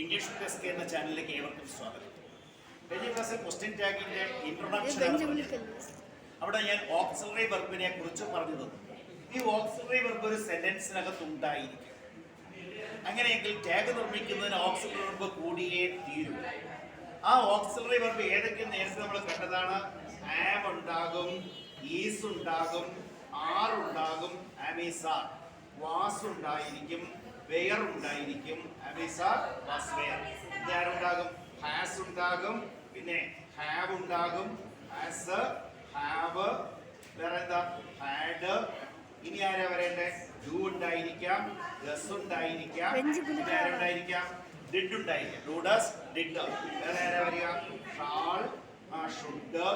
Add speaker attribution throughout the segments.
Speaker 1: English desk എന്ന ചാനലിലേക്ക് ഏവർക്കും സ്വാഗതം. കഴിഞ്ഞ ക്ലാസ്സിൽ ക്വസ്റ്റ്യൻ ടാഗിന്റെ ഇൻട്രൊഡക്ഷൻ അവിടെ ഞാൻ ഓക്സിലറി വെർബിനെ കുറിച്ച് പറഞ്ഞു തന്നു. ഈ ഓക്സിലറി വെർബ് ഒരു സെന്റൻസിനകത്ത് ഉണ്ടായിരിക്കും. അങ്ങനെയെങ്കിൽ ടാഗ് നിർമ്മിക്കുന്നതിന് ഓക്സിലറി വെർബ് കൂടിയേ തീരൂ. ആ ഓക്സിലറി വെർബ് ഏതൊക്കെ നേരത്തെ നമ്മൾ കണ്ടതാണ്. ആം ഉണ്ടാകും, ഈസ് ഉണ്ടാകും, ആർ ഉണ്ടാകും, ആമീസാർ, വാസ് ഉണ്ടായിരിക്കും, വെയർ ഉണ്ടായിരിക്കും, ആമീസാർ, വാസ്, വെയർ. ഞാനുണ്ടാകും, ഹാസ് ഉണ്ടാകും, പിന്നെ ഹാവ് ഉണ്ടാകും, ഹാസ്, ഹാവ്, വേറെ എന്താ, ഹാഡ്. ഇനി ആരാ വരേണ്ടേ? ഡു ഉണ്ടായിരിക്കാം, ഡസ് ഉണ്ടായിരിക്കാം, പിന്നെ ആരുണ്ടായിരിക്കാം? ഡിഡ് ഉണ്ടായിരിക്കാം. Do, does, did. വേറെ ആരാ വരിക? Shall, should,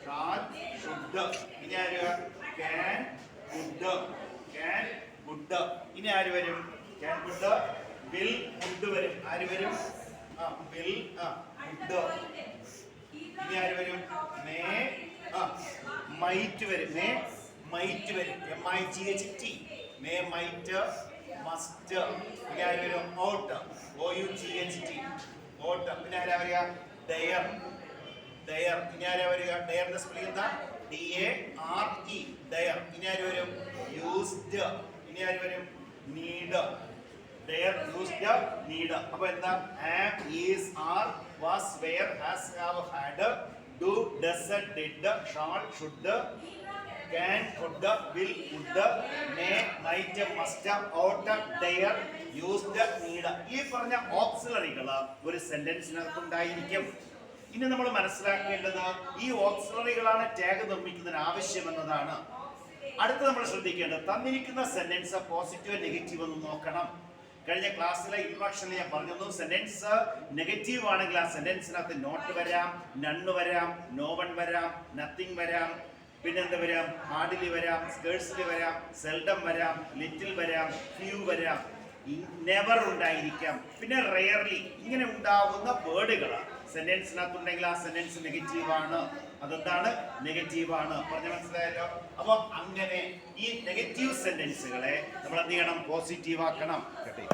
Speaker 1: shall, should. ഇനി ആര്? Can, would, can, would. ഇനി ആര് വരും? ക്യാൻ, വുഡ്, വിൽ, വുഡ് വരും. ആര് വരും? Will, would. ഇനി ആര് വരും? മേ, മൈറ്റ് വരും. മേ, മൈറ്റ് വരും. MIGHT, may, might, must. ഇനി ആര് വരും? Ought, OUGHT, ought. പിന്നെ ആരാ വരിക? Dare, dare. ഇനി ആരാ വരിക? ഡയറിന്റെ സ്പെല്ലിംഗ് എന്താ? DARE, dare. ഇനി ആര് വരും? യൂസ്ഡ്. ഇനി ആര് വരും? നീഡ്. Dare, used, need. അപ്പൊ എന്താ? Am, is, are, was, were, has, have, had, do, does, did, shall, should, can, could, will, would, may, might, must, vote, Dyer, used, need. ഈ പറഞ്ഞ ഓക്സിലറികൾ ഒരു സെന്റൻസിനകത്ത് ഉണ്ടായിരിക്കും. ഇനി നമ്മൾ മനസ്സിലാക്കേണ്ടത് ഈ ഓക്സിലറികളാണ് ടാഗ് നിർമ്മിക്കുന്നതിന് ആവശ്യമെന്നതാണ്. അടുത്ത് നമ്മൾ ശ്രദ്ധിക്കേണ്ടത് തന്നിരിക്കുന്ന സെന്റൻസ് പോസിറ്റീവ് നെഗറ്റീവ് എന്ന് നോക്കണം. കഴിഞ്ഞ ക്ലാസ്സിലെ ഇൻട്രൊഡക്ഷനിൽ ഞാൻ പറഞ്ഞു, സെന്റൻസ് നെഗറ്റീവ് ആണെങ്കിൽ ആ സെന്റൻസിനകത്ത് നോട്ട് വരാം, നണ്ണ് വരാം, നോ വൺ വരാം, നത്തിങ് വരാം, പിന്നെന്താ വരാം? ഹാർഡ്ലി വരാം, സ്കേഴ്സ്ലി വരാം, സെൽഡം വരാം, ലിറ്റിൽ വരാം, ഫ്യൂ വരാം, നെവർ ഉണ്ടായിരിക്കാം, പിന്നെ റെയർലി. ഇങ്ങനെ ഉണ്ടാവുന്ന വേർഡുകൾ സെന്റൻസിനകത്തുണ്ടെങ്കിൽ ആ സെന്റൻസ് നെഗറ്റീവ് ആണ്. അതെന്താണ്? നെഗറ്റീവ് ആണ്. പറഞ്ഞ മനസ്സിലായല്ലോ? അപ്പം അങ്ങനെ ഈ നെഗറ്റീവ് സെന്റൻസുകളെ നമ്മൾ എന്ത് ചെയ്യണം? പോസിറ്റീവ് ആക്കണം. കേട്ടോ?